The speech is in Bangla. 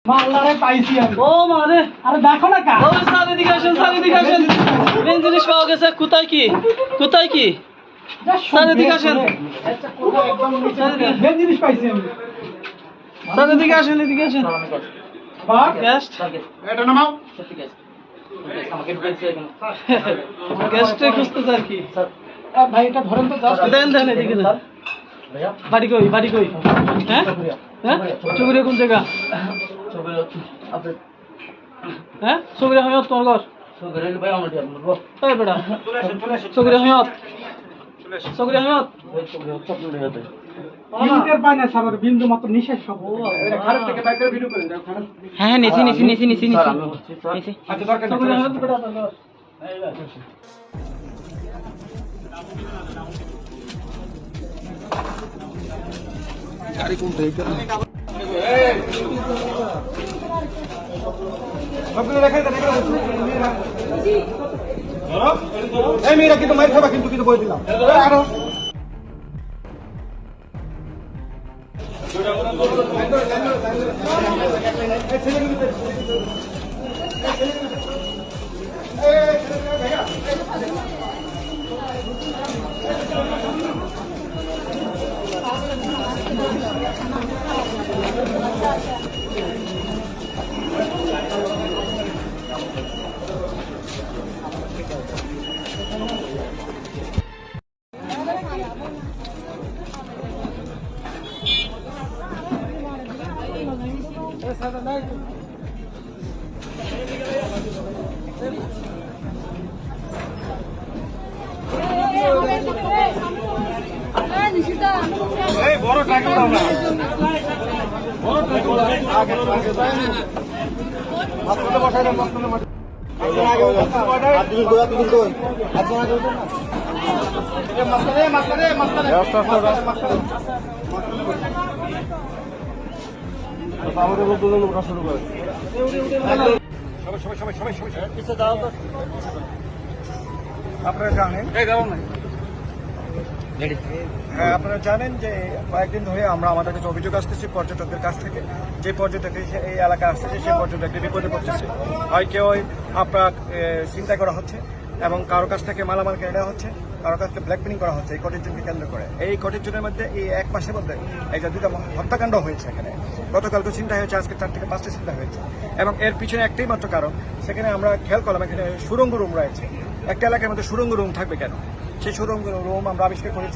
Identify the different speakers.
Speaker 1: মাল্লারে পাইছি আমি।
Speaker 2: ও মানে
Speaker 1: আরে দেখো না কা
Speaker 2: ও স্যার এদিকে আসেন মেন জিনিস পাওয়া গেছে কোথায় কি স্যার এদিকে আসেন
Speaker 1: মেন জিনিস পাইছি আমি।
Speaker 2: স্যার এদিকে আসেন
Speaker 1: বাহ,
Speaker 2: গেস্ট
Speaker 1: এটা নামাও।
Speaker 2: গেস্টে খুঁজতেছে আর কি
Speaker 1: ভাই এটা ধরেন তো জাস্ট।
Speaker 2: দেন এদিকে দেন বাড়ি কই হ্যাঁ চুগুরিয়া কোন জায়গা হ্যাঁ চুগুরিয়া হয়ত তোমার ঘর এই বেটা চুগুরিয়া হয়ত
Speaker 1: ইন্টার পায় না স্যার, বিন্দু মাত্র নিঃশ্বাস সব। এটা খারাপ থেকে বাইক করে ভিডিও করে দাও, খারাপ।
Speaker 2: হ্যাঁ নিছি
Speaker 1: আচ্ছা দরকার নেই, চলে আসো। সবগুলো রেখে দেন, এগুলো বসুন। এই মেয়েরা কিন্তু মাইর খাবা, কিন্তু বলে দিলাম। আরো এই বড় টাকা দাও না, বড় টাকা আগে হাতটা বসাই দাও, মাঝখানে বসাই। আগে আদিল গোয়া তুমি কই আজকে আগে ওঠো না, এ মাসলে আমাদের দুজন ওঠা শুরু করে। সবাই কিছু দাও তো। আপনারা জানেন, হ্যাঁ আপনারা জানেন যে কয়েকদিন ধরে আমাদের কাছে অভিযোগ আসতেছে পর্যটকদের কাছ থেকে, যে পর্যটক এই এলাকায় আসতেছে সেই পর্যটকদের বিপদে পড়তেছে। হয় কেউ আপনার চিন্তা করা হচ্ছে এবং কারো কাছ থেকে মালামাল কেড়ে নেওয়া হচ্ছে, কারো কাছ থেকে ব্ল্যাকমেলিং করা হচ্ছে এই কটিজনকে কেন্দ্র করে। এই কটিজনের মধ্যে এই এক মাসের মধ্যে এটা দুটা হত্যাকাণ্ড হয়েছে। এখানে গতকাল তো চিন্তা হয়েছে, আজকে 4 থেকে 5টা চিন্তা হয়েছে এবং এর পিছনে একটাই মাত্র কারণ। সেখানে আমরা খেয়াল করলাম এখানে সুড়ঙ্গ রুম রয়েছে। একটা এলাকার মধ্যে সুড়ঙ্গ রুম থাকবে কেন? সেই সুড়ঙ্গ রুম আমরা আবিষ্কার করেছি।